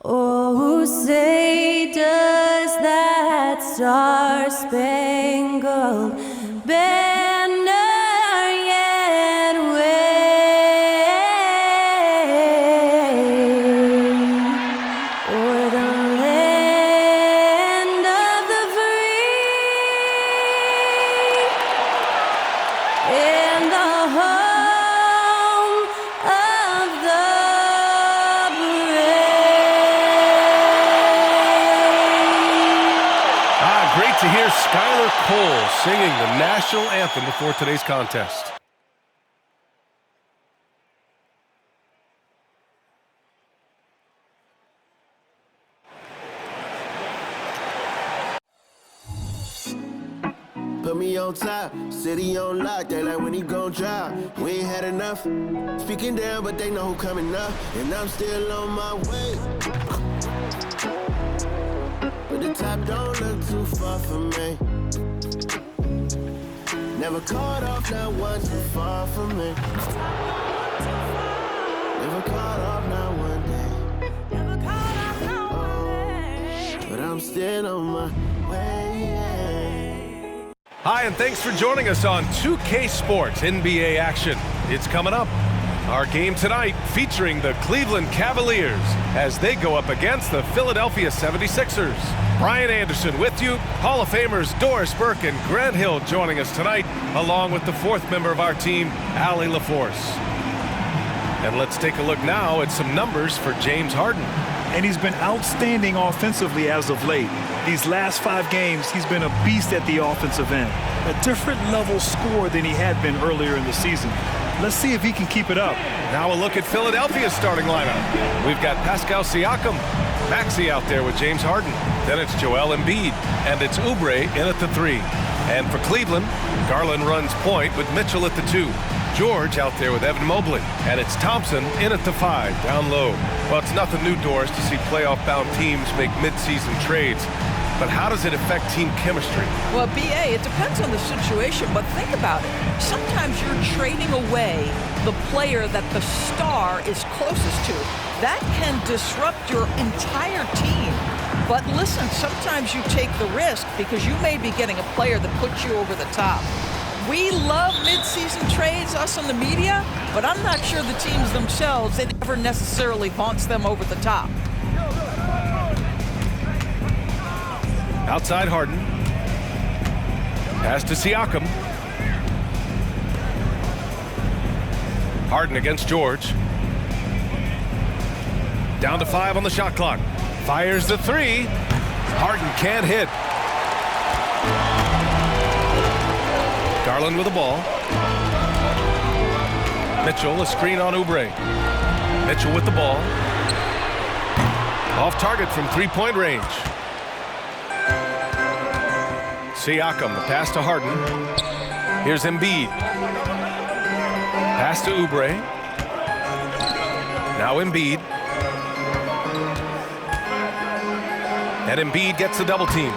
Oh, say does that star-spangled banner yet wave o'er the land of the free and the home of the Great to hear Skylar Cole singing the national anthem before today's contest. Put me on top, city on lock, they like when he gon' drop. We ain't had enough, speaking down, but they know who coming up, and I'm still on my way. But the top don't look too far from me. Never caught off, not one too far from me. Never caught off, not one day. But I'm still on my way. Hi, and thanks for joining us on 2K Sports NBA action. It's coming up. Our game tonight featuring the Cleveland Cavaliers as they go up against the Philadelphia 76ers. Brian Anderson with you. Hall of Famers Doris Burke and Grant Hill joining us tonight, along with the fourth member of our team, Allie LaForce. And let's take a look now at some numbers for James Harden. And he's been outstanding offensively as of late. These last 5 games, he's been a beast at the offensive end. A different level scorer than he had been earlier in the season. Let's see if he can keep it up. Now a look at Philadelphia's starting lineup. We've got Pascal Siakam, Maxey out there with James Harden. Then it's Joel Embiid, and it's Oubre in at the 3. And for Cleveland, Garland runs point with Mitchell at the 2. George out there with Evan Mobley, and it's Thompson in at the 5, down low. Well, it's nothing new, Doris, to see playoff-bound teams make mid-season trades. But how does it affect team chemistry? Well, B.A., it depends on the situation, but think about it. Sometimes you're trading away the player that the star is closest to. That can disrupt your entire team. But listen, sometimes you take the risk because you may be getting a player that puts you over the top. We love mid-season trades, us in the media, but I'm not sure the teams themselves, it ever necessarily haunts them over the top. Outside Harden. Pass to Siakam. Harden against George. Down to 5 on the shot clock. Fires the 3. Harden can't hit. Garland with the ball. Mitchell, a screen on Oubre. Mitchell with the ball. Off target from 3-point range. Siakam, the pass to Harden. Here's Embiid. Pass to Oubre. Now Embiid. And Embiid gets the double team.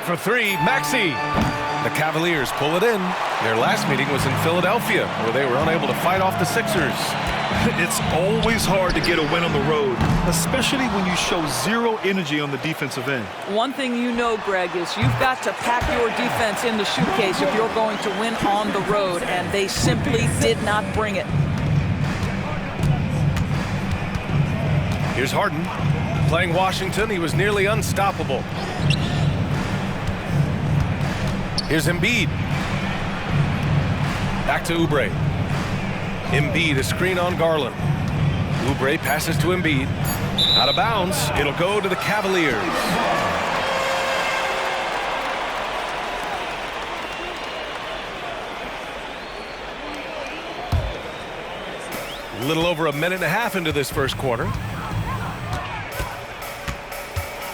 For 3, Maxey. The Cavaliers pull it in. Their last meeting was in Philadelphia, where they were unable to fight off the Sixers. It's always hard to get a win on the road, especially when you show zero energy on the defensive end. One thing you know, Greg, is you've got to pack your defense in the suitcase if you're going to win on the road, and they simply did not bring it. Here's Harden. Playing Washington, he was nearly unstoppable. Here's Embiid. Back to Oubre. Embiid, a screen on Garland. Oubre passes to Embiid. Out of bounds. It'll go to the Cavaliers. A little over a minute and a half into this first quarter.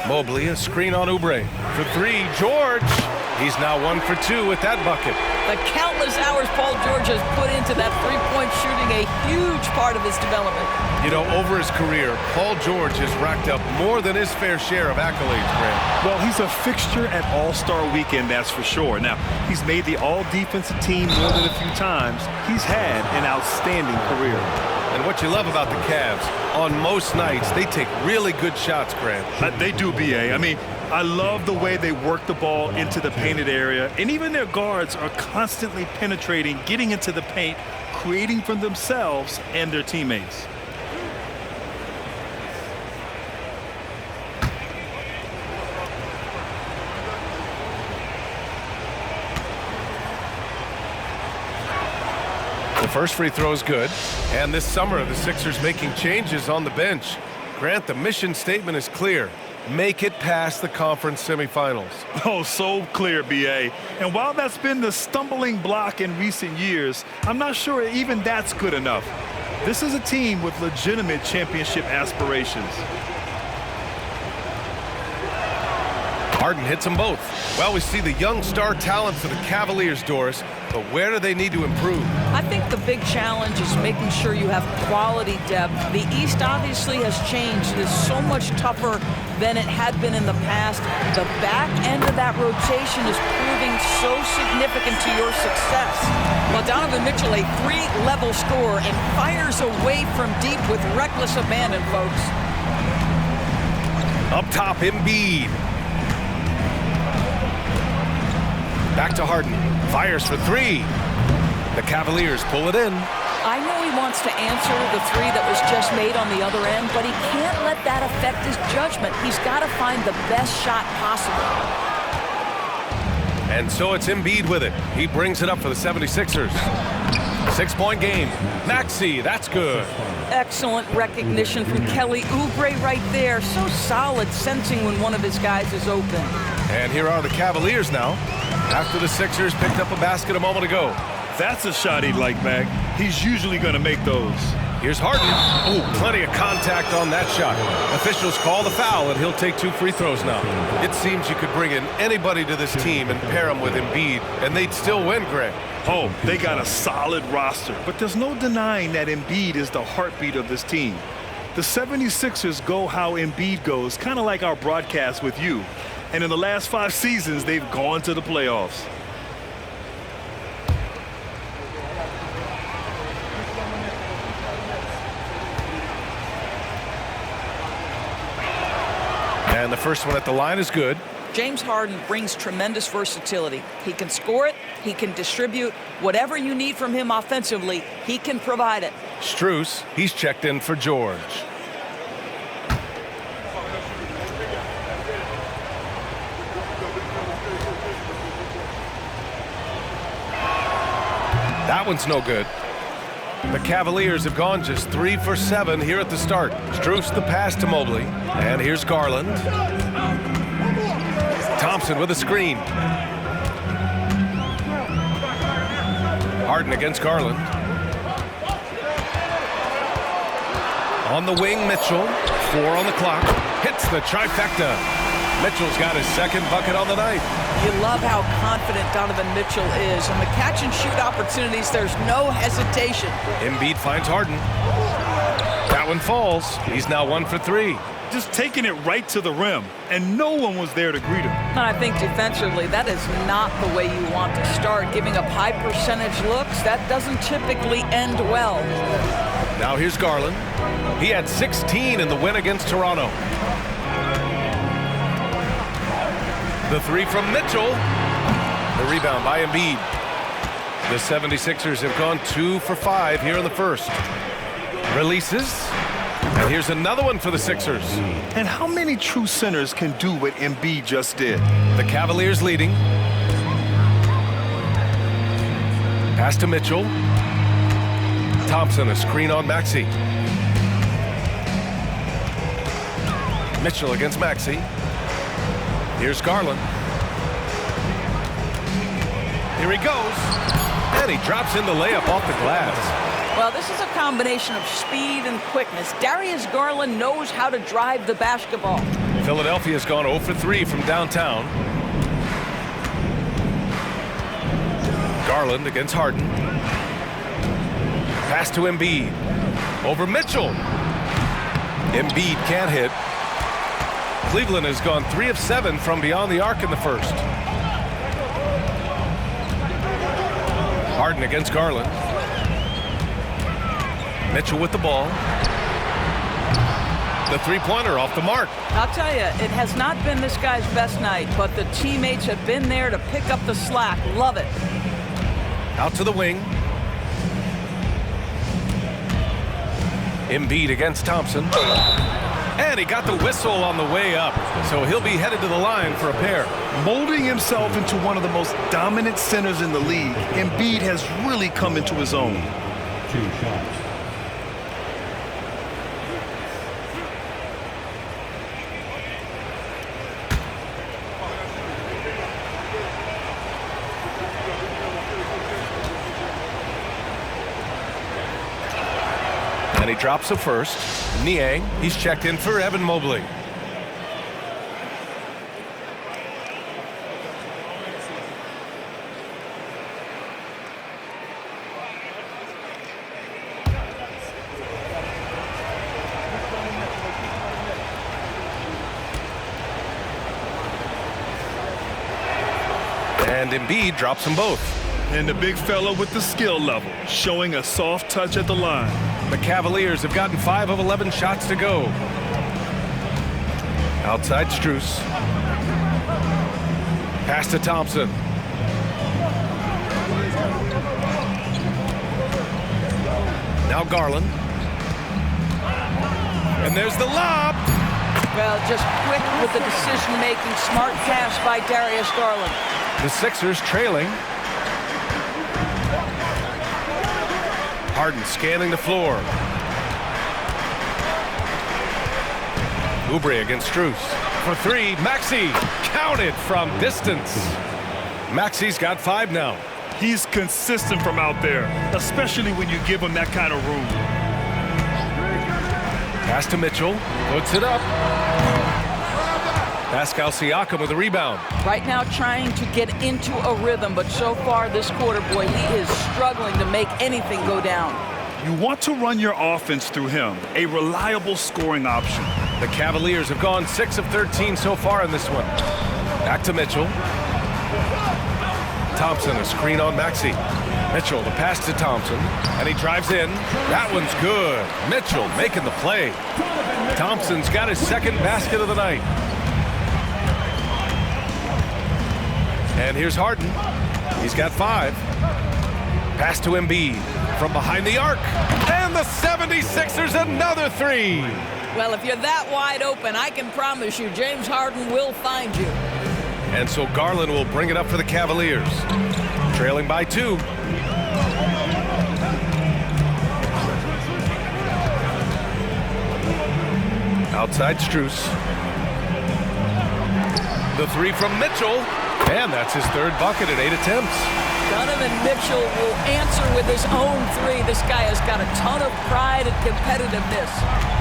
Mobley, a screen on Oubre. For 3, George. He's now 1 for 2 with that bucket. The countless hours Paul George has put into that three-point shooting, a huge part of his development. You know, over his career, Paul George has racked up more than his fair share of accolades, Grant. Well, he's a fixture at All-Star Weekend, that's for sure. Now, he's made the All-Defensive team more than a few times. He's had an outstanding career. And what you love about the Cavs, on most nights, they take really good shots, Grant. They do, B.A. I mean, I love the way they work the ball into the painted area, and even their guards are constantly penetrating, getting into the paint, creating for themselves and their teammates. The first free throw is good. And this summer, the Sixers making changes on the bench. Grant, the mission statement is clear. Make it past the conference semifinals. Oh, so clear, B.A. And while that's been the stumbling block in recent years, I'm not sure even that's good enough. This is a team with legitimate championship aspirations. Harden hits them both. Well, we see the young star talent for the Cavaliers, Doris, but where do they need to improve? I think the big challenge is making sure you have quality depth. The East obviously has changed. It is so much tougher than it had been in the past. The back end of that rotation is proving so significant to your success. Well, Donovan Mitchell, a three-level scorer, and fires away from deep with reckless abandon, folks. Up top, Embiid. Back to Harden. Fires for three. The Cavaliers pull it in. I know he wants to answer the three that was just made on the other end, but he can't let that affect his judgment. He's got to find the best shot possible. And so it's Embiid with it. He brings it up for the 76ers. 6-point game. Maxey, that's good. Excellent recognition from Kelly Oubre right there. So solid, sensing when one of his guys is open. And here are the Cavaliers now, after the Sixers picked up a basket a moment ago. That's a shot he'd like back. He's usually going to make those. Here's Harden. Oh, plenty of contact on that shot. Officials call the foul, and he'll take 2 free throws now. It seems you could bring in anybody to this team and pair them with Embiid, and they'd still win, Greg. Oh, they got a solid roster, but there's no denying that Embiid is the heartbeat of this team. The 76ers go how Embiid goes, kind of like our broadcast with you. And in the last 5 seasons, they've gone to the playoffs. And the first one at the line is good. James Harden brings tremendous versatility. He can score it, he can distribute. Whatever you need from him offensively, he can provide it. Strus, he's checked in for George. That one's no good. The Cavaliers have gone just 3 for 7 here at the start. Strus the pass to Mobley. And here's Garland. Thompson with a screen. Harden against Garland. On the wing, Mitchell. 4 on the clock. Hits the trifecta. Mitchell's got his second bucket on the night. You love how confident Donovan Mitchell is. On the catch-and-shoot opportunities, there's no hesitation. Embiid finds Harden. That one falls. He's now 1 for 3. Just taking it right to the rim, and no one was there to greet him. And I think defensively, that is not the way you want to start. Giving up high percentage looks, that doesn't typically end well. Now here's Garland. He had 16 in the win against Toronto. The 3 from Mitchell. The rebound by Embiid. The 76ers have gone 2 for 5 here in the first. Releases. And here's another one for the Sixers. And how many true centers can do what Embiid just did? The Cavaliers leading. Pass to Mitchell. Thompson, a screen on Maxey. Mitchell against Maxey. Here's Garland. Here he goes. And he drops in the layup off the glass. Well, this is a combination of speed and quickness. Darius Garland knows how to drive the basketball. Philadelphia's gone 0 for 3 from downtown. Garland against Harden. Pass to Embiid. Over Mitchell. Embiid can't hit. Cleveland has gone 3 of 7 from beyond the arc in the first. Harden against Garland. Mitchell with the ball. The three-pointer off the mark. I'll tell you, it has not been this guy's best night, but the teammates have been there to pick up the slack. Love it. Out to the wing. Embiid against Thompson. And he got the whistle on the way up, so he'll be headed to the line for a pair. Molding himself into one of the most dominant centers in the league, Embiid has really come into his own. 2 shots. And he drops a first. Niang, he's checked in for Evan Mobley. And Embiid drops them both. And the big fella with the skill level, showing a soft touch at the line. The Cavaliers have gotten 5 of 11 shots to go. Outside Strus. Pass to Thompson. Now Garland. And there's the lob. Well, just quick with the decision-making. Smart pass by Darius Garland. The Sixers trailing. Harden scanning the floor. Oubre against Strus. For 3, Maxey counted from distance. Maxey's got 5 now. He's consistent from out there, especially when you give him that kind of room. Pass to Mitchell. Puts it up. Pascal Siakam with a rebound. Right now trying to get into a rhythm, but so far this quarter, boy, he is struggling to make anything go down. You want to run your offense through him, a reliable scoring option. The Cavaliers have gone 6 of 13 so far in this one. Back to Mitchell. Thompson, a screen on Maxey. Mitchell, the pass to Thompson, and he drives in. That one's good. Mitchell making the play. Thompson's got his second basket of the night. And here's Harden. He's got 5. Pass to Embiid from behind the arc. And the 76ers another 3. Well, if you're that wide open, I can promise you James Harden will find you. And so Garland will bring it up for the Cavaliers. Trailing by 2. Outside Strus. The 3 from Mitchell. And that's his 3rd bucket at 8 attempts. Donovan Mitchell will answer with his own 3. This guy has got a ton of pride and competitiveness.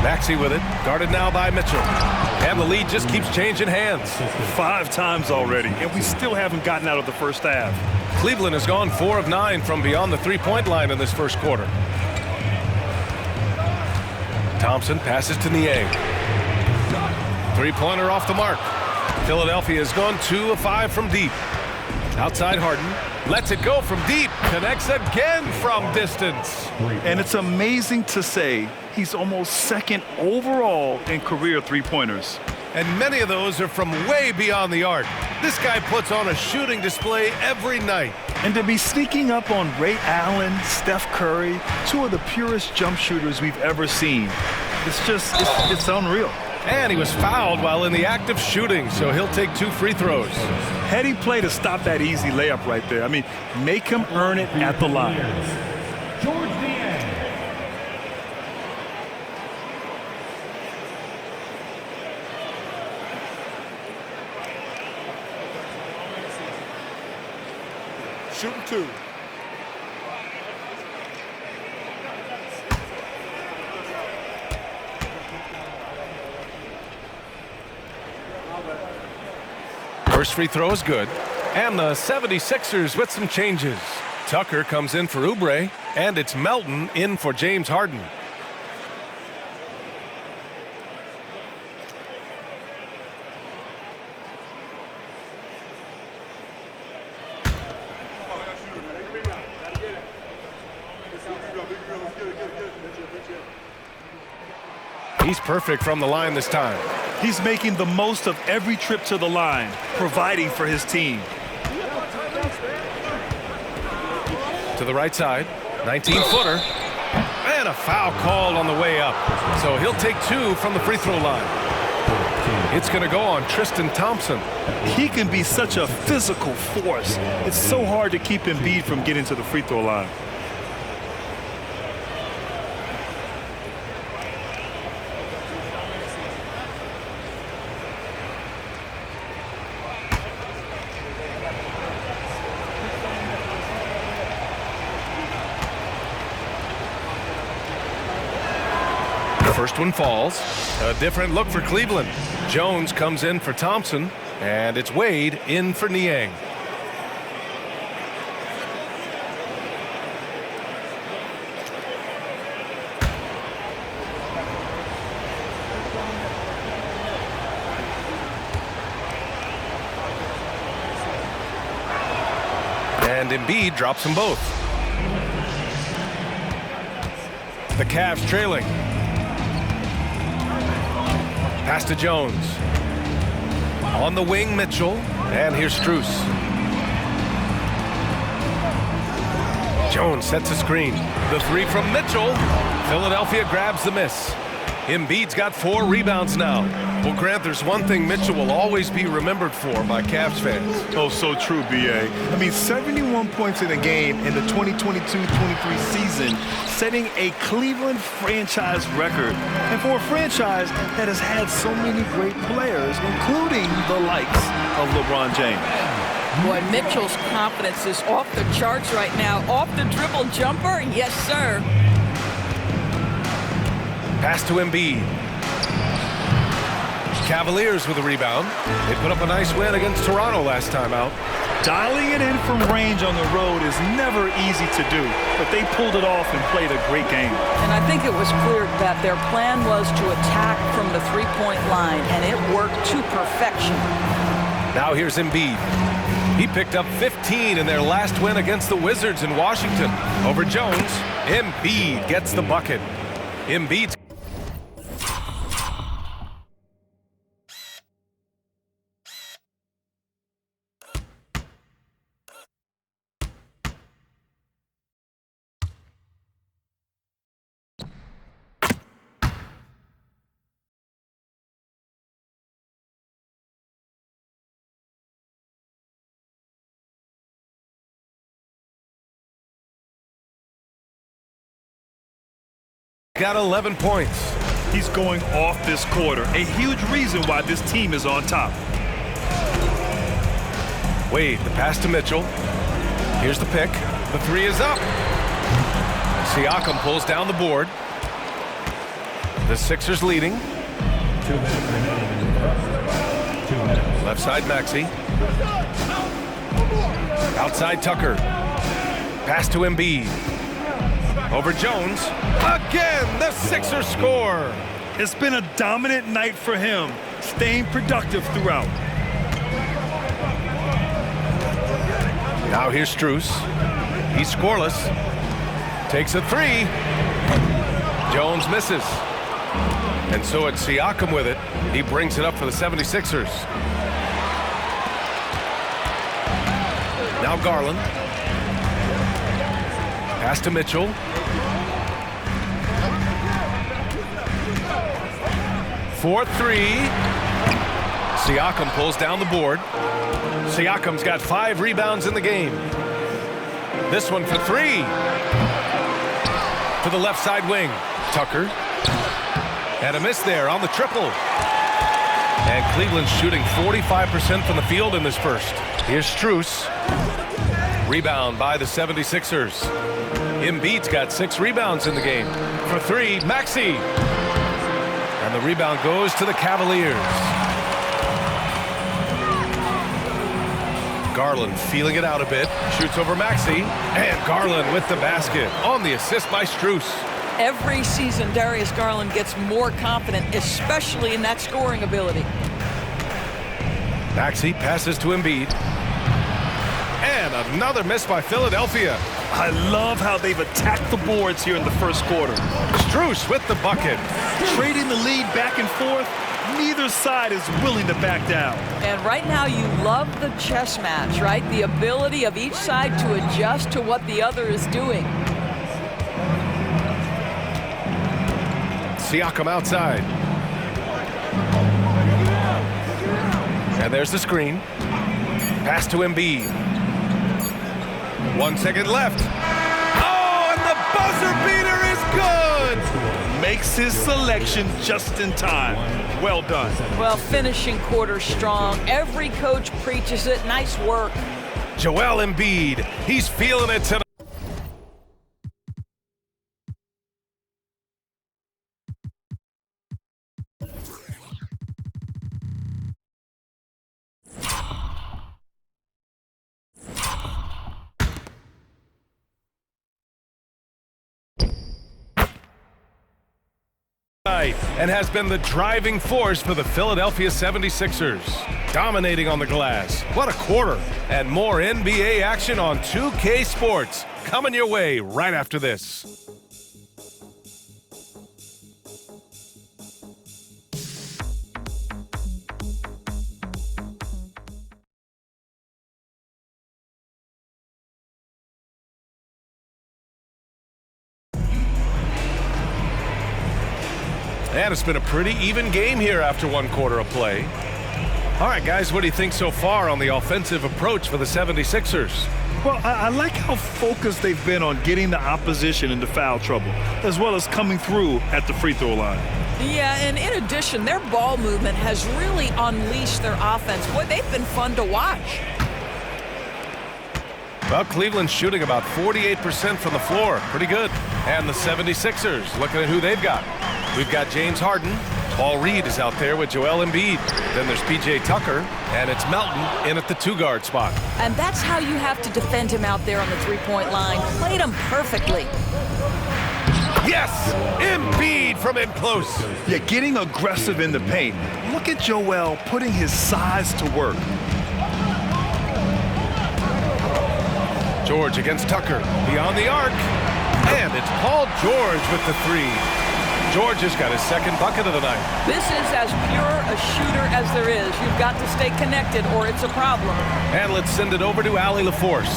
Maxey with it. Guarded now by Mitchell. And the lead just keeps changing hands. 5 times already, and we still haven't gotten out of the first half. Cleveland has gone 4 of 9 from beyond the three-point line in this first quarter. Thompson passes to Niang. Three-pointer off the mark. Philadelphia has gone 2 of 5 from deep. Outside Harden. Lets it go from deep. Connects again from distance. And it's amazing to say he's almost 2nd overall in career three-pointers. And many of those are from way beyond the arc. This guy puts on a shooting display every night. And to be sneaking up on Ray Allen, Steph Curry, 2 of the purest jump shooters we've ever seen. It's unreal. And he was fouled while in the act of shooting, so he'll take 2 free throws. Heady play to stop that easy layup right there. I mean, make him earn it at the line. George Niang. Shooting 2. First free throw is good. And the 76ers with some changes. Tucker comes in for Oubre, and it's Melton in for James Harden. He's perfect from the line this time. He's making the most of every trip to the line, providing for his team. To the right side, 19-footer. And a foul called on the way up. So he'll take 2 from the free throw line. It's going to go on Tristan Thompson. He can be such a physical force. It's so hard to keep Embiid from getting to the free throw line. First one falls. A different look for Cleveland. Jones comes in for Thompson, and it's Wade in for Niang. And Embiid drops them both. The Cavs trailing. Pass to Jones. On the wing, Mitchell. And here's Strus. Jones sets a screen. The 3 from Mitchell. Philadelphia grabs the miss. Embiid's got 4 rebounds now. Well, Grant, there's one thing Mitchell will always be remembered for by Cavs fans. Oh, so true, B.A. I mean, 71 points in a game in the 2022-23 season, setting a Cleveland franchise record. And for a franchise that has had so many great players, including the likes of LeBron James. Boy, Mitchell's confidence is off the charts right now. Off the dribble jumper, yes, sir. Pass to Embiid. Cavaliers with a rebound. They put up a nice win against Toronto last time out. Dialing it in from range on the road is never easy to do, but they pulled it off and played a great game. And I think it was clear that their plan was to attack from the three-point line, and it worked to perfection. Now here's Embiid. He picked up 15 in their last win against the Wizards in Washington. Over Jones, Embiid gets the bucket. Embiid's got 11 points. He's going off this quarter, a huge reason why this team is on top. Wade, the pass to Mitchell. Here's the pick. The 3 is up. Siakam pulls down the board. The Sixers leading. 2 minutes remaining in the first. 2 minutes. Left side Maxey. Outside Tucker. Pass to Embiid. Over Jones. Again, the Sixers score. It's been a dominant night for him, staying productive throughout. Now here's Strus. He's scoreless. Takes a 3. Jones misses. And so it's Siakam with it. He brings it up for the 76ers. Now Garland. Pass to Mitchell. For 3. Siakam pulls down the board. Siakam's got 5 rebounds in the game. This one for 3. To the left side wing. Tucker. And a miss there on the triple. And Cleveland's shooting 45% from the field in this first. Here's Strus. Rebound by the 76ers. Embiid's got 6 rebounds in the game. For 3, Maxey. And the rebound goes to the Cavaliers. Garland feeling it out a bit. Shoots over Maxey. And Garland with the basket on the assist by Strus. Every season, Darius Garland gets more confident, especially in that scoring ability. Maxey passes to Embiid. And another miss by Philadelphia. I love how they've attacked the boards here in the first quarter. Strus with the bucket. Trading the lead back and forth, neither side is willing to back down. And right now you love the chess match, right? The ability of each side to adjust to what the other is doing. Siakam outside. And there's the screen. Pass to Embiid. 1 second left. Oh, and the buzzer beater is good! Makes his selection just in time. Well done. Well, finishing quarter strong. Every coach preaches it. Nice work. Joel Embiid, he's feeling it tonight. And has been the driving force for the Philadelphia 76ers. Dominating on the glass. What a quarter. And more NBA action on 2K Sports. Coming your way right after this. And it's been a pretty even game here after 1 quarter of play. All right, guys, what do you think so far on the offensive approach for the 76ers? Well, I like how focused they've been on getting the opposition into foul trouble, as well as coming through at the free throw line. Yeah, and in addition, their ball movement has really unleashed their offense. Boy, they've been fun to watch. Well, Cleveland's shooting about 48% from the floor. Pretty good. And the 76ers, looking at who they've got. We've got James Harden. Paul Reed is out there with Joel Embiid. Then there's P.J. Tucker, and it's Melton in at the 2-guard spot. And that's how you have to defend him out there on the three-point line. Played him perfectly. Yes! Embiid from in close. Yeah, getting aggressive in the paint. Look at Joel putting his size to work. George against Tucker, beyond the arc. And it's Paul George with the 3. George has got his second bucket of the night. This is as pure a shooter as there is. You've got to stay connected or it's a problem. And let's send it over to Allie LaForce.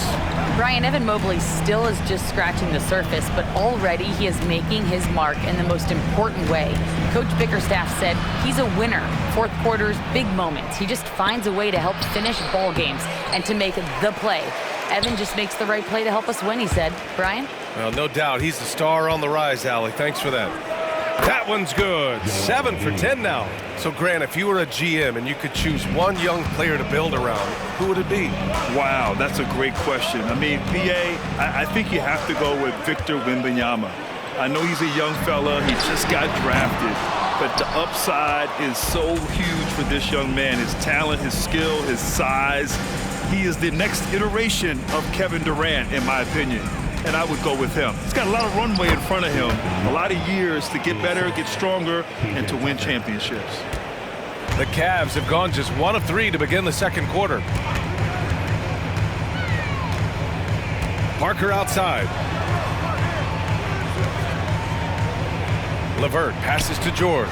Brian, Evan Mobley still is just scratching the surface, but already he is making his mark in the most important way. Coach Bickerstaff said he's a winner. Fourth quarter's big moments. He just finds a way to help finish ball games and to make the play. Evan just makes the right play to help us win, he said. Brian? Well, no doubt. He's the star on the rise, Allie. Thanks for that. That one's good. 7 for 10 now. So, Grant, if you were a GM and you could choose one young player to build around, who would it be? Wow, that's a great question. I mean, I think you have to go with Victor Wembanyama. I know he's a young fella. He just got drafted. But the upside is so huge for this young man. His talent, his skill, his size. He is the next iteration of Kevin Durant, in my opinion. And I would go with him. He's got a lot of runway in front of him, a lot of years to get better, get stronger, and to win championships. The Cavs have gone just 1 of 3 to begin the second quarter. Parker outside. LeVert passes to George.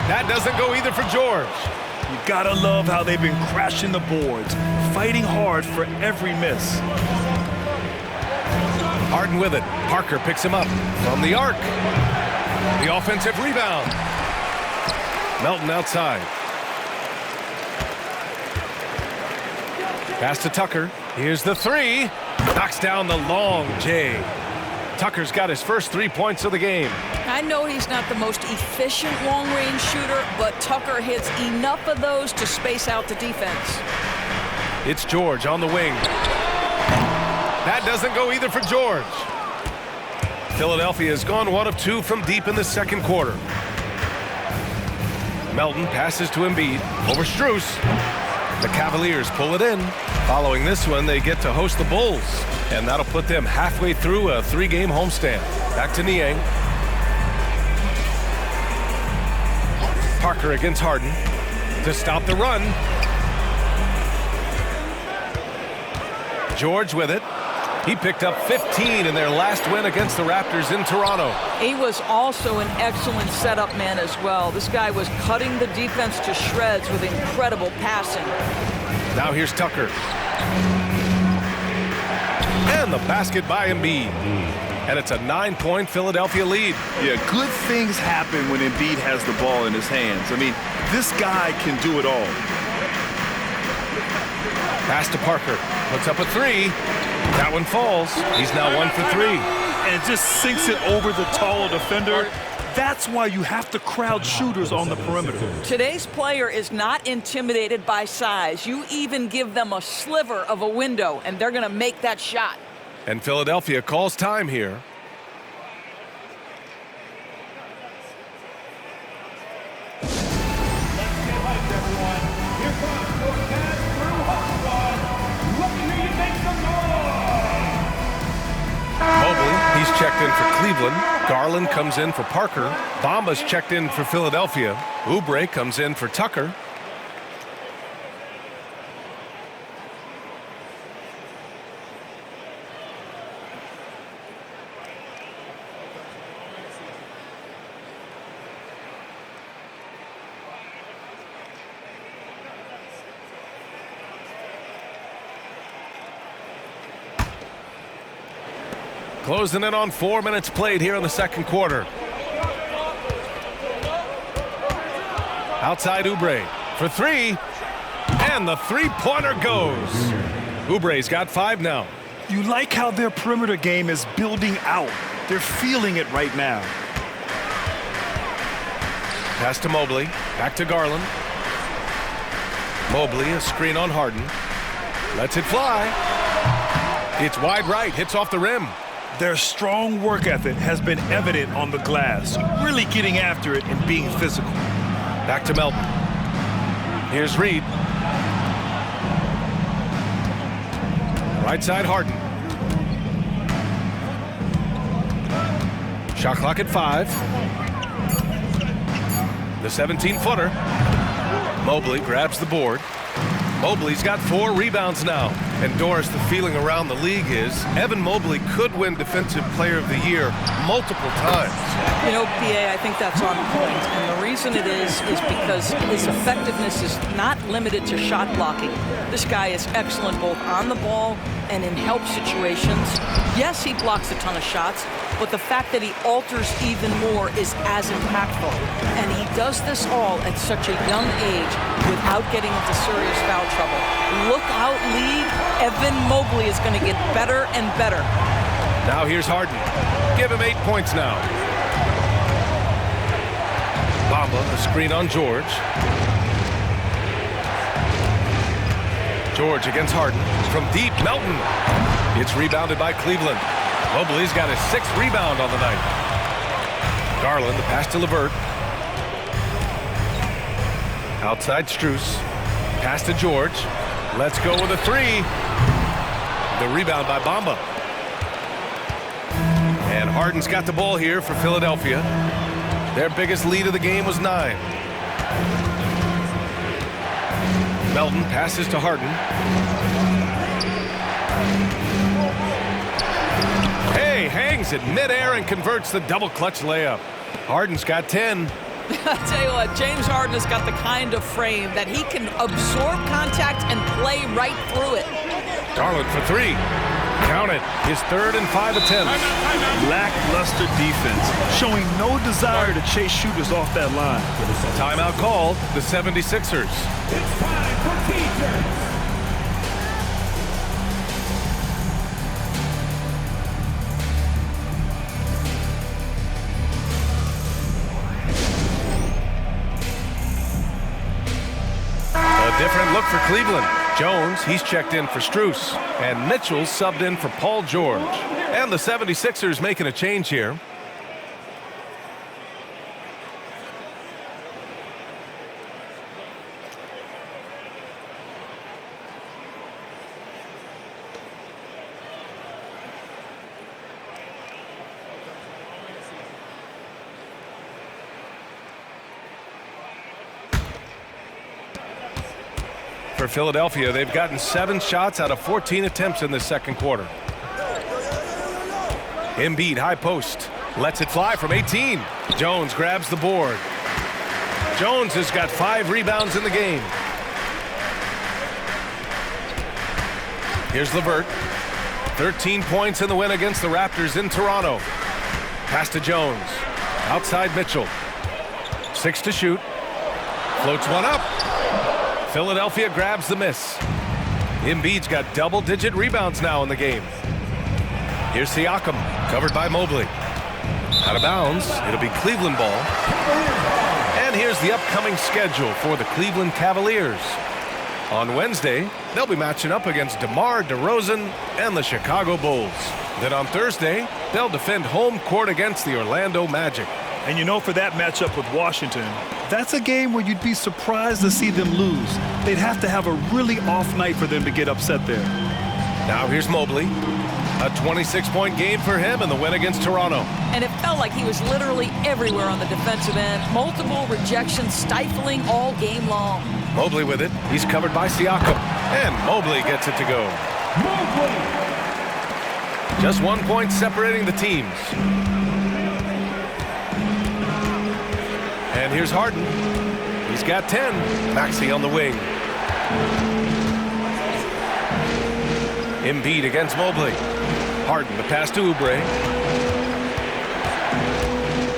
That doesn't go either for George. You gotta love how they've been crashing the boards, fighting hard for every miss. Harden with it. Parker picks him up from the arc. The offensive rebound. Melton outside. Pass to Tucker. Here's the 3. Knocks down the long J. Tucker's got his first 3 points of the game. I know he's not the most efficient long-range shooter, but Tucker hits enough of those to space out the defense. It's George on the wing. That doesn't go either for George. Philadelphia has gone 1 of 2 from deep in the second quarter. Melton passes to Embiid over Strus. The Cavaliers pull it in. Following this one, they get to host the Bulls, and that'll put them halfway through a 3-game homestand. Back to Niang. Parker against Harden to stop the run. George with it. He picked up 15 in their last win against the Raptors in Toronto. He was also an excellent setup man as well. This guy was cutting the defense to shreds with incredible passing. Now here's Tucker. And the basket by Embiid. And it's a 9-point Philadelphia lead. Yeah, good things happen when Embiid has the ball in his hands. I mean, this guy can do it all. Pass to Parker. Puts up a three. That one falls. He's now 1 for 3. And just sinks it over the taller defender. That's why you have to crowd shooters on the perimeter. Today's player is not intimidated by size. You even give them a sliver of a window, and they're going to make that shot. And Philadelphia calls time here. Mobley, he's checked in for Cleveland. Garland comes in for Parker. Bamba's checked in for Philadelphia. Oubre comes in for Tucker. Closing in on 4 minutes played here in the second quarter. Outside Oubre for three. And the three-pointer goes. Oubre's got 5 now. You like how their perimeter game is building out. They're feeling it right now. Pass to Mobley. Back to Garland. Mobley, a screen on Harden. Lets it fly. It's wide right. Hits off the rim. Their strong work ethic has been evident on the glass, really getting after it and being physical. Back to Melton. Here's Reed. Right side Harden. Shot clock at 5. The 17-footer. Mobley grabs the board. Mobley's got 4 rebounds now. And Doris, the feeling around the league is Evan Mobley could win Defensive Player of the Year multiple times. You know, PA, I think that's on point. And the reason it is because his effectiveness is not limited to shot blocking. This guy is excellent both on the ball and in help situations. Yes, he blocks a ton of shots, but the fact that he alters even more is as impactful. And he does this all at such a young age without getting into serious foul trouble. Look out, league. Evan Mobley is going to get better and better. Now here's Harden. Give him 8 points now. Bamba, a screen on George. George against Harden. From deep, Melton. It's rebounded by Cleveland. Mobley's got his 6th rebound on the night. Garland, the pass to LeVert. Outside Strus. Pass to George. Let's go with a 3. The rebound by Bamba. And Harden's got the ball here for Philadelphia. Their biggest lead of the game was 9. Melton passes to Harden. Hey, hangs it midair and converts the double clutch layup. Harden's got 10. I tell you what, James Harden has got the kind of frame that he can absorb contact and play right through it. Garland for 3. Count it. His 3rd and 5 attempts. Lackluster defense, showing no desire to chase shooters off that line. Timeout called, the 76ers. It's time for teachers. A different look for Cleveland. Jones, he's checked in for Strus. And Mitchell subbed in for Paul George. And the 76ers making a change here. For Philadelphia, they've gotten 7 shots out of 14 attempts in the second quarter. Embiid, high post. Lets it fly from 18. Jones grabs the board. Jones has got 5 rebounds in the game. Here's LeVert. 13 points in the win against the Raptors in Toronto. Pass to Jones. Outside Mitchell. 6 to shoot. Floats one up. Philadelphia grabs the miss. Embiid's got double-digit rebounds now in the game. Here's Siakam, covered by Mobley. Out of bounds. It'll be Cleveland ball. And here's the upcoming schedule for the Cleveland Cavaliers. On Wednesday, they'll be matching up against DeMar DeRozan and the Chicago Bulls. Then on Thursday, they'll defend home court against the Orlando Magic. And you know, for that matchup with Washington, that's a game where you'd be surprised to see them lose. They'd have to have a really off night for them to get upset there. Now here's Mobley. A 26-point game for him in the win against Toronto. And it felt like he was literally everywhere on the defensive end. Multiple rejections stifling all game long. Mobley with it. He's covered by Siakam. And Mobley gets it to go. Just 1 point separating the teams. And here's Harden. He's got 10. Maxey on the wing. Embiid against Mobley. Harden, the pass to Oubre.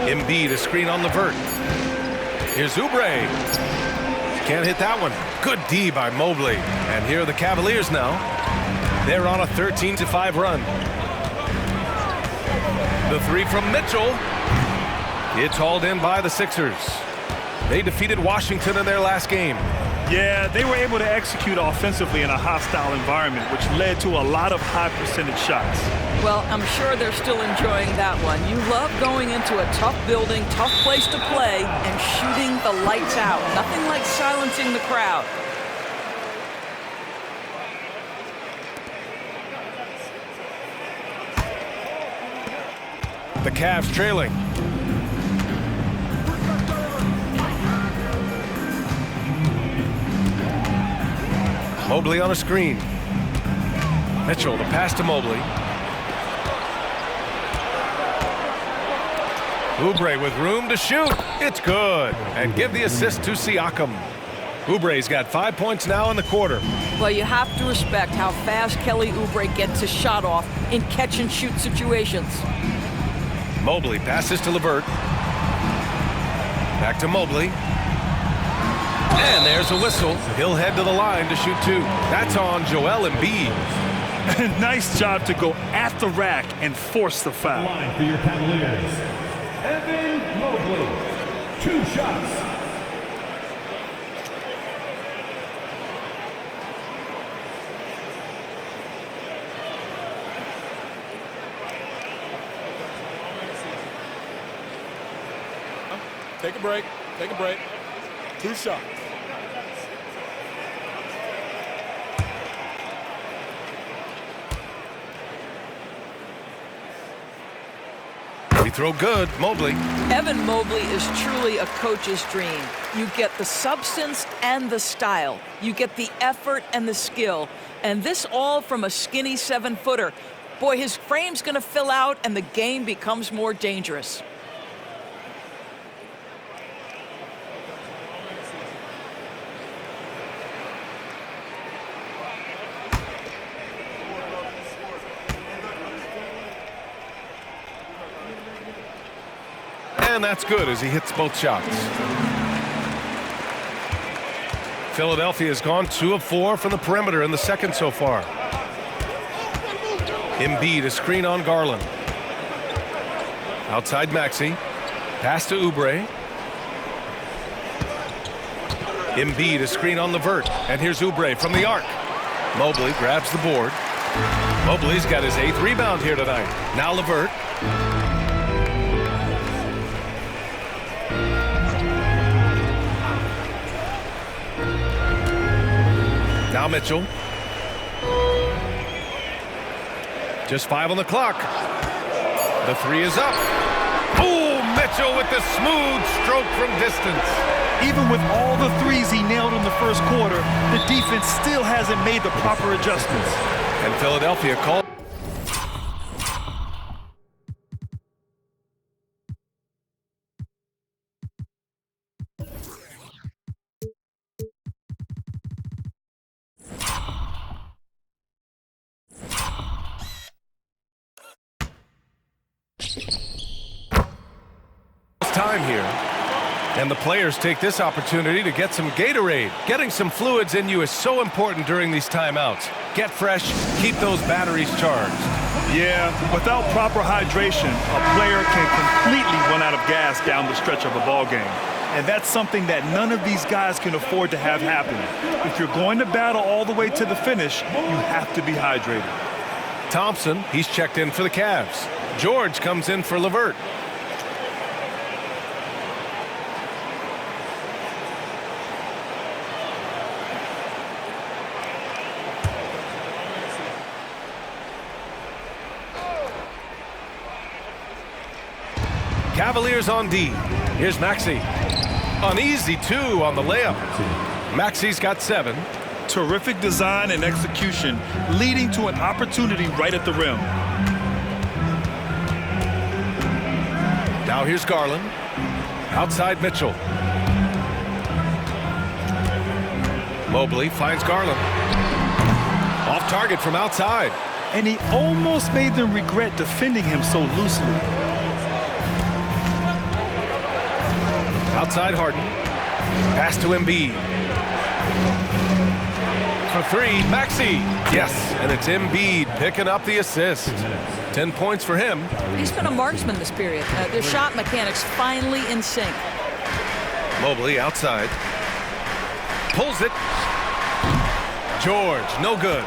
Embiid, a screen on LeVert. Here's Oubre. Can't hit that one. Good D by Mobley. And here are the Cavaliers now. They're on a 13-5 run. The 3 from Mitchell. It's hauled in by the Sixers. They defeated Washington in their last game. Yeah, they were able to execute offensively in a hostile environment, which led to a lot of high percentage shots. Well, I'm sure they're still enjoying that one. You love going into a tough building, tough place to play, and shooting the lights out. Nothing like silencing the crowd. The Cavs trailing. Mobley on a screen. Mitchell, the pass to Mobley. Oubre with room to shoot. It's good. And give the assist to Siakam. Oubre's got 5 points now in the quarter. Well, you have to respect how fast Kelly Oubre gets his shot off in catch-and-shoot situations. Mobley passes to LeVert. Back to Mobley. And there's a whistle. He'll head to the line to shoot 2. That's on Joel Embiid. Nice job to go at the rack and force the foul. Line for your Cavaliers. Evan Mobley. 2 shots. Take a break. Take a break. 2 shots. We throw good. Mobley. Evan Mobley is truly a coach's dream. You get the substance and the style. You get the effort and the skill. And this all from a skinny 7-footer. Boy, his frame's going to fill out and the game becomes more dangerous. And that's good as he hits both shots. Philadelphia has gone 2 of 4 from the perimeter in the second so far. Embiid, a screen on Garland. Outside Maxey. Pass to Oubre. Embiid, a screen on LeVert. And here's Oubre from the arc. Mobley grabs the board. Mobley's got his 8th rebound here tonight. Now LeVert. Now Mitchell. Just 5 on the clock. The 3 is up. Oh, Mitchell with the smooth stroke from distance. Even with all the threes he nailed in the first quarter, the defense still hasn't made the proper adjustments. And Philadelphia called. Time here. And the players take this opportunity to get some Gatorade. Getting some fluids in you is so important during these timeouts. Get fresh, keep those batteries charged. Yeah, without proper hydration, a player can completely run out of gas down the stretch of a ball game. And that's something that none of these guys can afford to have happen. If you're going to battle all the way to the finish, you have to be hydrated. Thompson, he's checked in for the Cavs. George comes in for LeVert. Cavaliers on D. Here's Maxey. An easy 2 on the layup. Maxey's got 7. Terrific design and execution, leading to an opportunity right at the rim. Now here's Garland. Outside Mitchell. Mobley finds Garland. Off target from outside. And he almost made them regret defending him so loosely. Outside Harden. Pass to Embiid. For 3, Maxey. Yes, and it's Embiid picking up the assist. 10 points for him. He's been a marksman this period. Their shot mechanics finally in sync. Mobley outside. Pulls it. George, no good.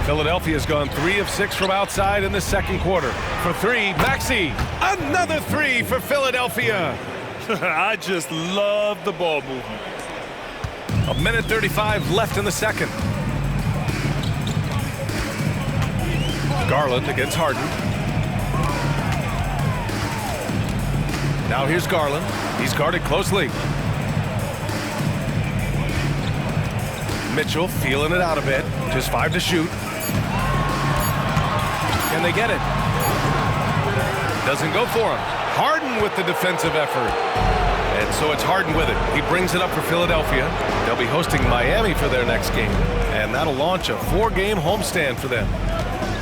Philadelphia's gone 3 of 6 from outside in the second quarter. For 3, Maxey. Another 3 for Philadelphia. I just love the ball movement. 1:35 left in the second. Garland against Harden. Now here's Garland. He's guarded closely. Mitchell feeling it out a bit. Just 5 to shoot. Can they get it? Doesn't go for him. Harden with the defensive effort. And so it's Harden with it. He brings it up for Philadelphia. They'll be hosting Miami for their next game. And that'll launch a 4-game homestand for them.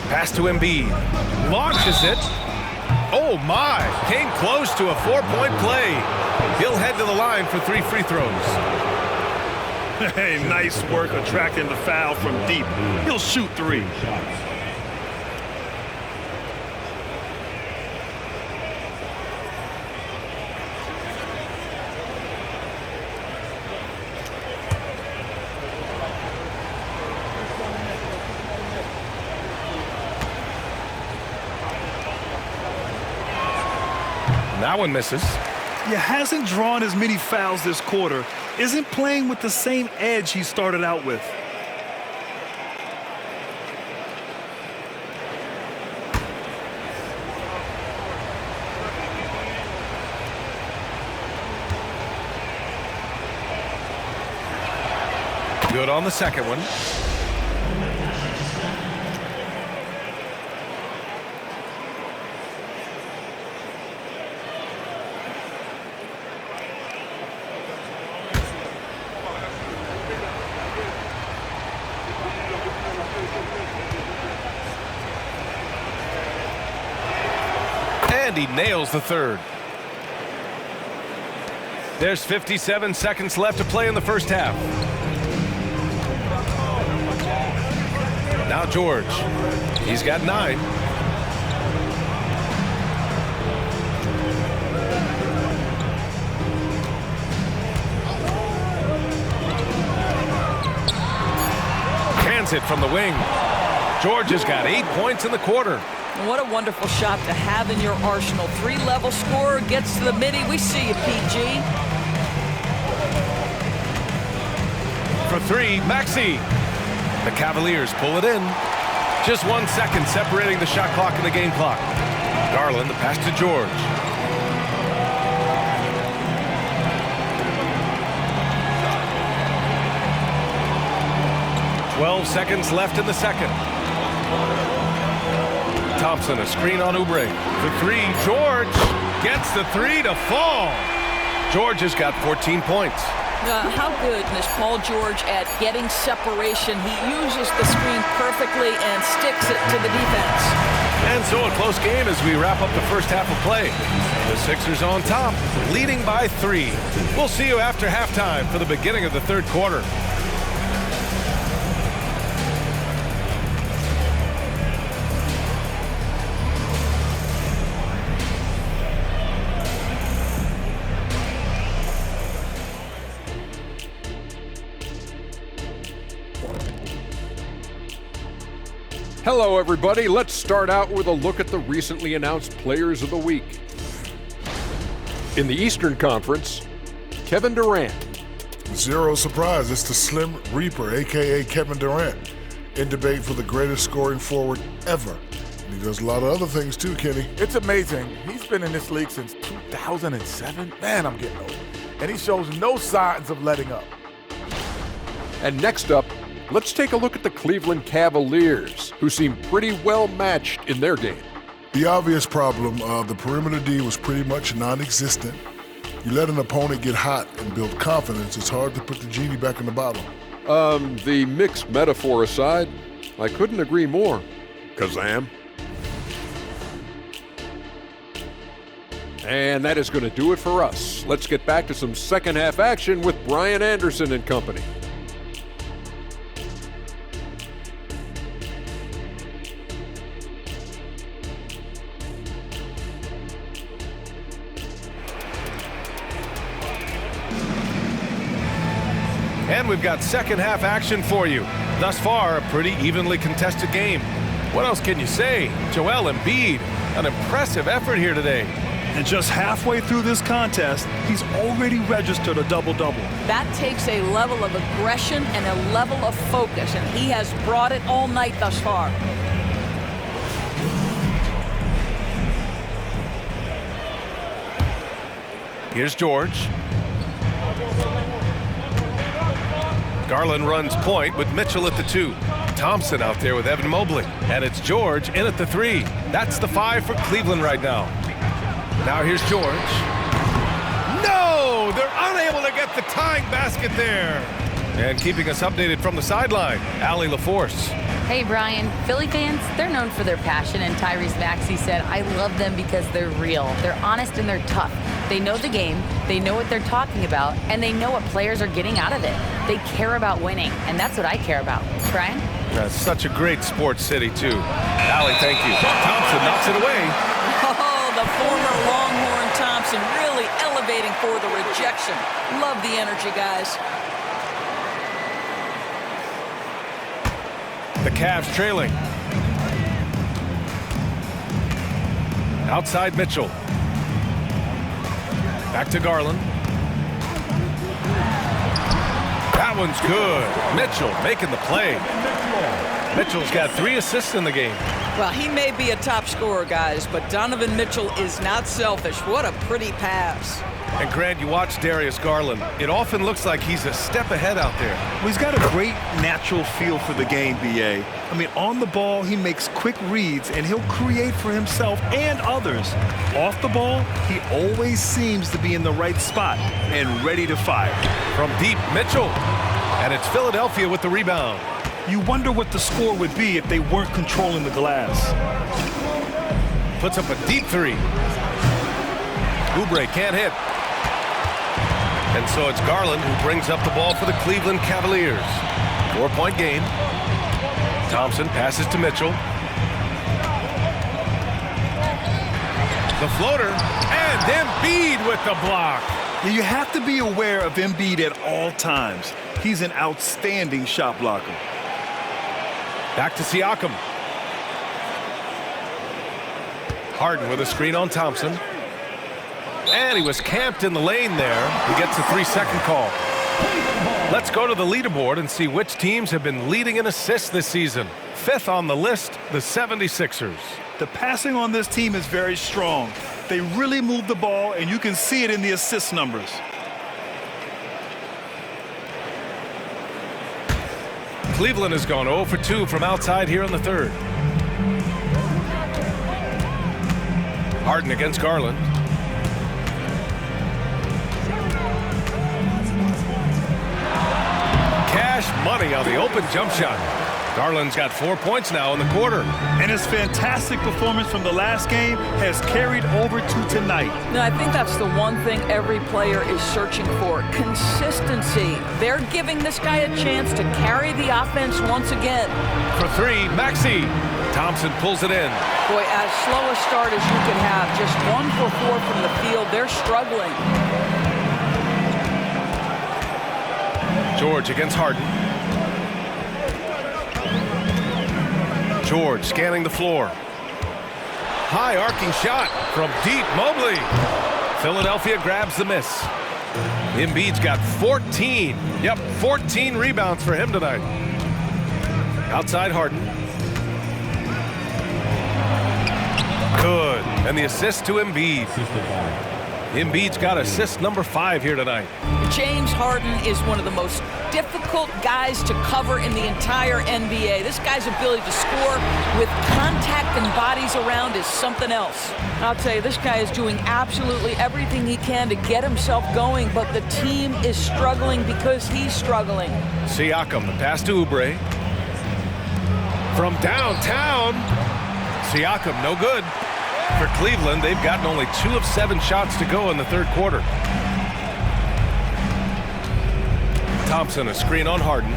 Pass to Embiid. Launches it. Oh my! Came close to a 4-point play. He'll head to the line for 3 free throws. Hey, nice work attracting the foul from deep. He'll shoot 3. That one misses. He hasn't drawn as many fouls this quarter. Isn't playing with the same edge he started out with. Good on the second one. And he nails the third. There's 57 seconds left to play in the first half. Now George. He's got 9. Cans it from the wing. George has got 8 points in the quarter. What a wonderful shot to have in your arsenal. 3-level scorer, gets to the midi. We see you, PG. For 3, Maxey. The Cavaliers pull it in. Just 1 second separating the shot clock and the game clock. Garland, the pass to George. 12 seconds left in the second. Thompson, a screen on Oubre. For three, George gets the three to fall. George has got 14 points. How good is Paul George at getting separation? He uses the screen perfectly and sticks it to the defense. And so a close game as we wrap up the first half of play. The Sixers on top, leading by 3. We'll see you after halftime for the beginning of the third quarter. Hello, everybody. Let's start out with a look at the recently announced Players of the Week. In the Eastern Conference, Kevin Durant. Zero surprise, it's the Slim Reaper, a.k.a. Kevin Durant, in debate for the greatest scoring forward ever. And he does a lot of other things too, Kenny. It's amazing. He's been in this league since 2007. Man, I'm getting old. And he shows no signs of letting up. And next up, let's take a look at the Cleveland Cavaliers, who seem pretty well matched in their game. The obvious problem, the perimeter D was pretty much non-existent. You let an opponent get hot and build confidence, it's hard to put the genie back in the bottle. The mixed metaphor aside, I couldn't agree more. Kazam. And that is going to do it for us. Let's get back to some second half action with Brian Anderson and company. And we've got second half action for you. Thus far, a pretty evenly contested game. What else can you say? Joel Embiid, an impressive effort here today. And just halfway through this contest, he's already registered a double-double. That takes a level of aggression and a level of focus, and he has brought it all night thus far. Here's George. Garland runs point with Mitchell at the 2. Thompson out there with Evan Mobley. And it's George in at the 3. That's the 5 for Cleveland right now. Now here's George. No! They're unable to get the tying basket there. And keeping us updated from the sideline, Allie LaForce. Hey, Brian. Philly fans, they're known for their passion, and Tyrese Maxey said, I love them because they're real. They're honest and they're tough. They know the game, they know what they're talking about, and they know what players are getting out of it. They care about winning, and that's what I care about. Brian? That's such a great sports city, too. Allie, thank you. Thompson knocks it away. Oh, the former Longhorn Thompson really elevating for the rejection. Love the energy, guys. The Cavs trailing. Outside Mitchell. Back to Garland. That one's good. Mitchell making the play. Mitchell's got 3 assists in the game. Well, he may be a top scorer, guys, but Donovan Mitchell is not selfish. What a pretty pass. And Grant, you watch Darius Garland. It often looks like he's a step ahead out there. Well, he's got a great natural feel for the game, B.A. I mean, on the ball, he makes quick reads, and he'll create for himself and others. Off the ball, he always seems to be in the right spot and ready to fire. From deep, Mitchell. And it's Philadelphia with the rebound. You wonder what the score would be if they weren't controlling the glass. Puts up a deep 3. Oubre can't hit. And so it's Garland who brings up the ball for the Cleveland Cavaliers. 4-point game. Thompson passes to Mitchell. The floater, and Embiid with the block. You have to be aware of Embiid at all times. He's an outstanding shot blocker. Back to Siakam. Harden with a screen on Thompson. And he was camped in the lane there. He gets a 3-second call. Let's go to the leaderboard and see which teams have been leading in assists this season. 5th on the list, the 76ers. The passing on this team is very strong. They really move the ball, and you can see it in the assist numbers. Cleveland has gone 0 for 2 from outside here in the third. Harden against Garland. Cash money on the open jump shot. Garland's got 4 points now in the quarter. And his fantastic performance from the last game has carried over to tonight. Now, I think that's the one thing every player is searching for, consistency. They're giving this guy a chance to carry the offense once again. For three, Maxey. Thompson pulls it in. Boy, as slow a start as you can have, just 1 for 4 from the field. They're struggling. George against Harden. George scanning the floor. High arcing shot from deep. Mobley. Philadelphia grabs the miss. Embiid's got 14. Yep, 14 rebounds for him tonight. Outside Harden. Good. And the assist to Embiid. Embiid's got assist number 5 here tonight. James Harden is one of the most difficult guys to cover in the entire NBA. This guy's ability to score with contact and bodies around is something else. I'll tell you, this guy is doing absolutely everything he can to get himself going, but the team is struggling because he's struggling. Siakam, the pass to Oubre. From downtown, Siakam, no good. For Cleveland, they've gotten only 2 of 7 shots to go in the third quarter. Thompson, a screen on Harden.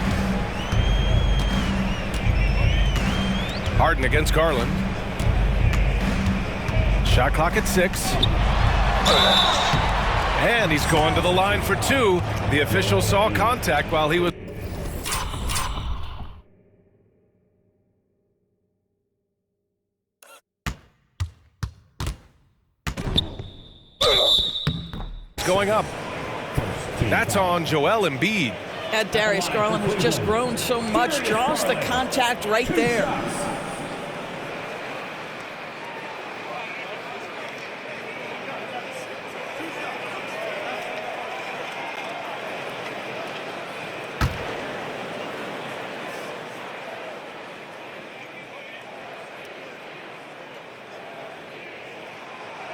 Harden against Garland. Shot clock at 6. And he's going to the line for 2. The official saw contact while he was... going up. That's on Joel Embiid. And Darius Garland has just grown so much, draws the contact right there.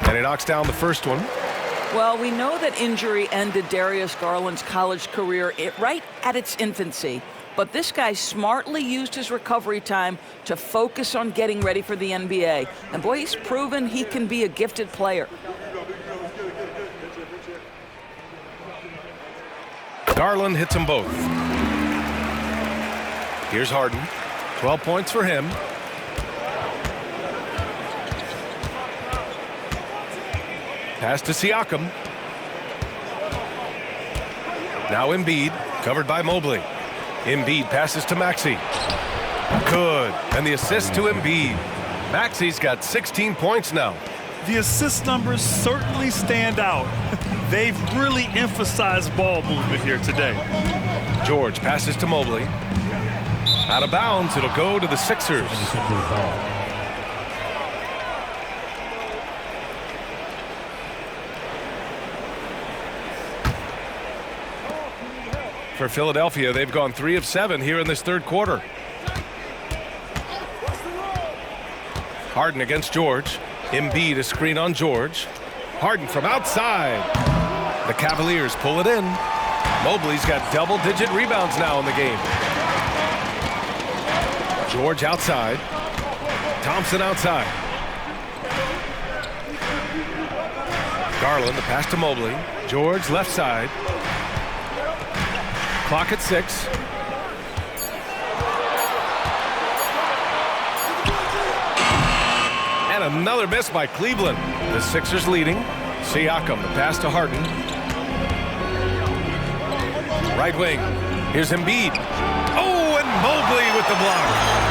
And he knocks down the first one. Well, we know that injury ended Darius Garland's college career right at its infancy. But this guy smartly used his recovery time to focus on getting ready for the NBA. And boy, he's proven he can be a gifted player. Garland hits them both. Here's Harden. 12 points for him. Pass to Siakam. Now Embiid, covered by Mobley. Embiid passes to Maxey. Good. And the assist to Embiid. Maxey's got 16 points now. The assist numbers certainly stand out. They've really emphasized ball movement here today. George passes to Mobley. Out of bounds, it'll go to the Sixers. For Philadelphia, they've gone 3 of 7 here in this third quarter. Harden against George. Embiid, a screen on George. Harden from outside. The Cavaliers pull it in. Mobley's got double-digit rebounds now in the game. George outside. Thompson outside. Garland, the pass to Mobley. George left side. Clock at 6. And another miss by Cleveland. The Sixers leading. Siakam, the pass to Harden. Right wing. Here's Embiid. Oh, and Mobley with the block.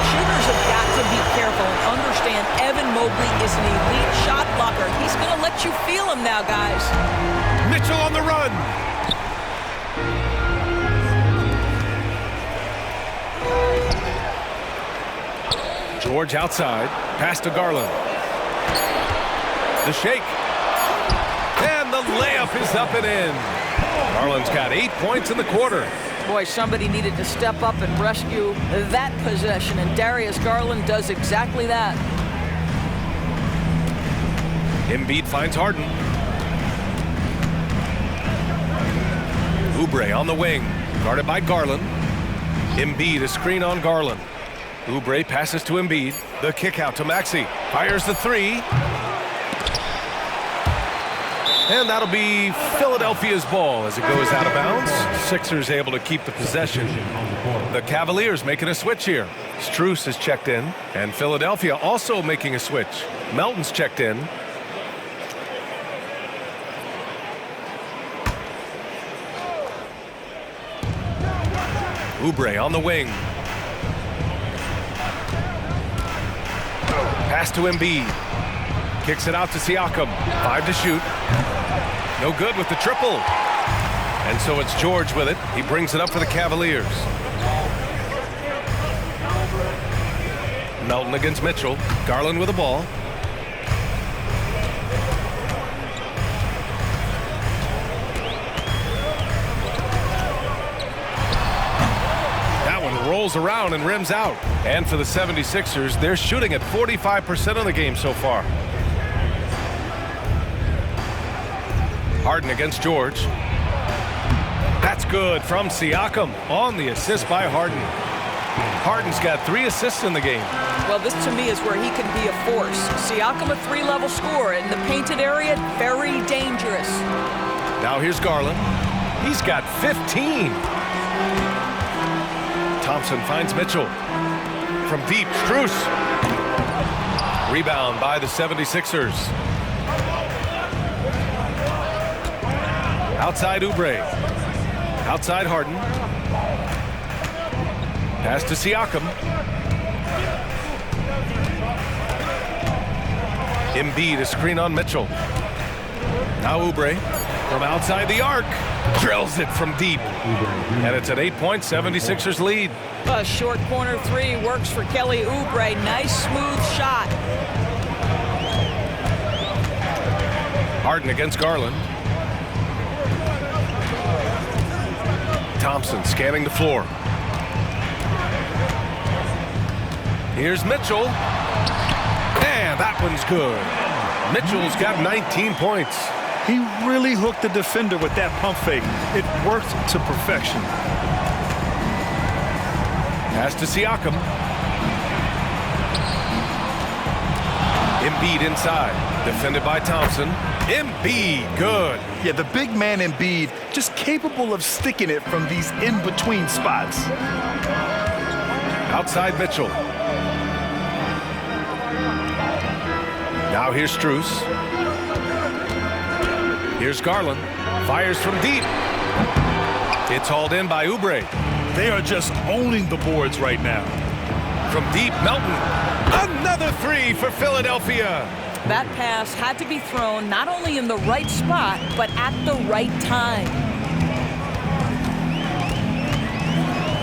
Shooters have got to be careful and understand Evan Mobley is an elite shot blocker. He's going to let you feel him now, guys. Mitchell on the run. George outside. Pass to Garland. The shake. And the layup is up and in. Garland's got 8 points in the quarter. Boy, somebody needed to step up and rescue that possession, and Darius Garland does exactly that. Embiid finds Harden. Oubre on the wing, guarded by Garland. Embiid, a screen on Garland. Oubre passes to Embiid. The kick out to Maxey. Fires the three. And that'll be Philadelphia's ball as it goes out of bounds. Sixers able to keep the possession. The Cavaliers making a switch here. Strus is checked in, and Philadelphia also making a switch. Melton's checked in. Oubre on the wing. Pass to Embiid. Kicks it out to Siakam. 5 to shoot. No good with the triple. And so it's George with it. He brings it up for the Cavaliers. Melton against Mitchell. Garland with the ball. That one rolls around and rims out. And for the 76ers, they're shooting at 45% of the game so far. Harden against George. That's good from Siakam on the assist by Harden. Harden's got 3 assists in the game. Well, this to me is where he can be a force. Siakam, a 3-level scorer in the painted area, very dangerous. Now here's Garland. He's got 15. Thompson finds Mitchell. From deep, Strus. Rebound by the 76ers. Outside Oubre. Outside Harden. Pass to Siakam. Embiid, a screen on Mitchell. Now Oubre from outside the arc. Drills it from deep. And it's an 8-point 76ers lead. A short corner 3 works for Kelly Oubre. Nice, smooth shot. Harden against Garland. Thompson scanning the floor. Here's Mitchell. And that one's good. Mitchell's got 19 points. He really hooked the defender with that pump fake. It worked to perfection. Pass to Siakam. Embiid inside. Defended by Thompson. Embiid, good. Yeah, the big man Embiid just capable of sticking it from these in-between spots. Outside Mitchell. Now here's Strus. Here's Garland. Fires from deep. It's hauled in by Oubre. They are just owning the boards right now. From deep, Melton. Another 3 for Philadelphia. That pass had to be thrown not only in the right spot, but at the right time.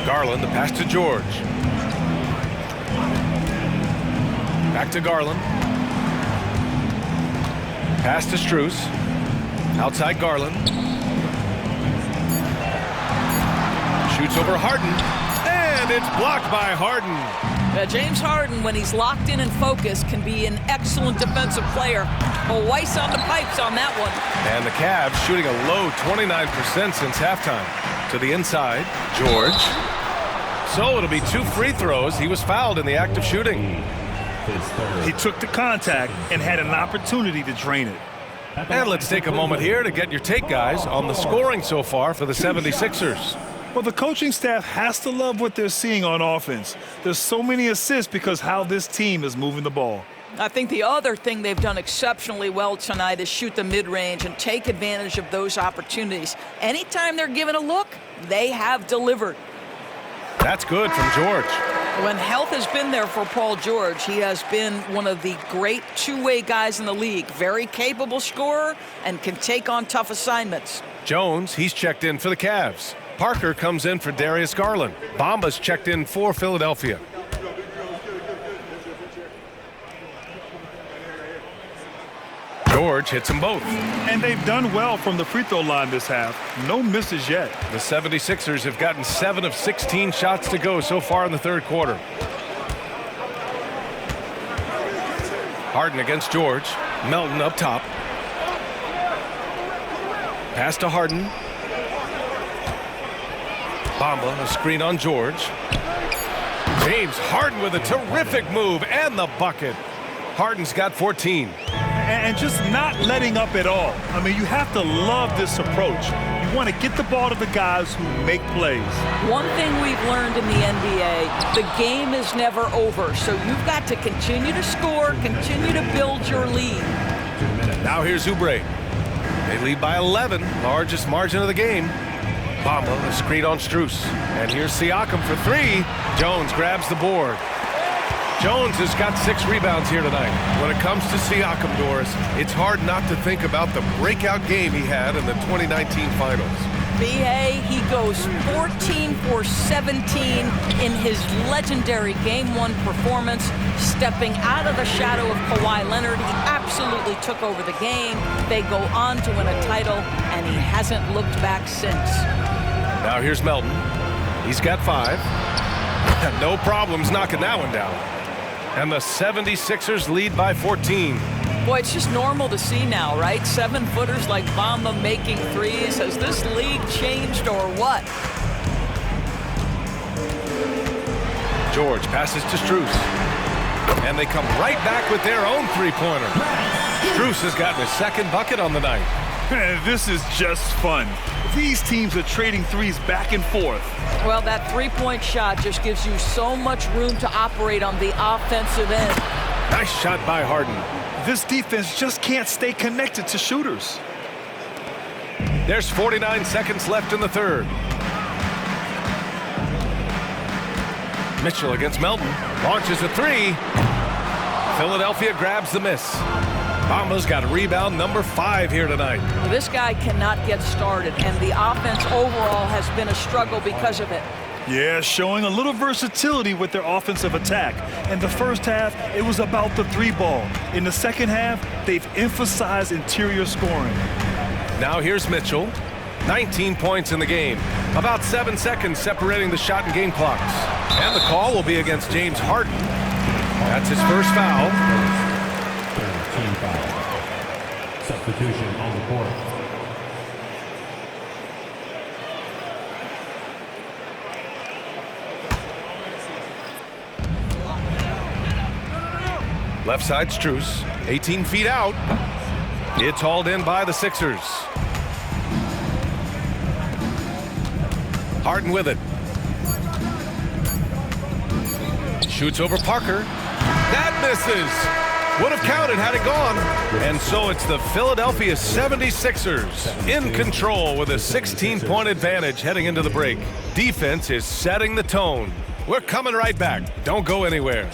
Garland, the pass to George. Back to Garland. Pass to Strus. Outside Garland. Shoots over Harden. And it's blocked by Harden. James Harden, when he's locked in and focused, can be an excellent defensive player. Well, Weiss on the pipes on that one. And the Cavs shooting a low 29% since halftime. To the inside, George. So it'll be 2 free throws. He was fouled in the act of shooting. He took the contact and had an opportunity to drain it. And let's take a moment here to get your take, guys, on the scoring so far for the 76ers. Well, the coaching staff has to love what they're seeing on offense. There's so many assists because how this team is moving the ball. I think the other thing they've done exceptionally well tonight is shoot the mid-range and take advantage of those opportunities. Anytime they're given a look, they have delivered. That's good from George. When health has been there for Paul George, he has been one of the great two-way guys in the league. Very capable scorer and can take on tough assignments. Jones, he's checked in for the Cavs. Parker comes in for Darius Garland. Bamba's checked in for Philadelphia. George hits them both. And they've done well from the free throw line this half. No misses yet. The 76ers have gotten 7 of 16 shots to go so far in the third quarter. Harden against George. Melton up top. Pass to Harden. Bamba, a screen on George. James Harden with a terrific move and the bucket. Harden's got 14. And just not letting up at all. I mean, you have to love this approach. You want to get the ball to the guys who make plays. One thing we've learned in the NBA, the game is never over. So you've got to continue to score, continue to build your lead. Now here's Oubre. They lead by 11, largest margin of the game. Bamba, a screen on Strus. And here's Siakam for 3. Jones grabs the board. Jones has got 6 rebounds here tonight. When it comes to Siakam, Doris, it's hard not to think about the breakout game he had in the 2019 finals. B.A., he goes 14 for 17 in his legendary Game 1 performance, stepping out of the shadow of Kawhi Leonard. He absolutely took over the game. They go on to win a title, and he hasn't looked back since. Now here's Melton. He's got 5. No problems knocking that one down. And the 76ers lead by 14. Boy, it's just normal to see now, right? 7-footers like Bamba making threes. Has this league changed or what? George passes to Strus. And they come right back with their own three-pointer. Strus has gotten his 2nd bucket on the night. This is just fun. These teams are trading threes back and forth. Well, that three-point shot just gives you so much room to operate on the offensive end. Nice shot by Harden. This defense just can't stay connected to shooters. There's 49 seconds left in the third. Mitchell against Melton. Launches a 3. Philadelphia grabs the miss. Bamba's got rebound number 5 here tonight. This guy cannot get started, and the offense overall has been a struggle because of it. Yeah, showing a little versatility with their offensive attack. In the first half, it was about the 3-ball. In the second half, they've emphasized interior scoring. Now here's Mitchell. 19 points in the game. About 7 seconds separating the shot and game clocks. And the call will be against James Harden. That's his first foul. Team foul. Substitution on the court. Left side Strus, 18 feet out. It's hauled in by the Sixers. Harden with it. Shoots over Parker. That misses. Would have counted had it gone. And so it's the Philadelphia 76ers in control with a 16-point advantage heading into the break. Defense is setting the tone. We're coming right back. Don't go anywhere.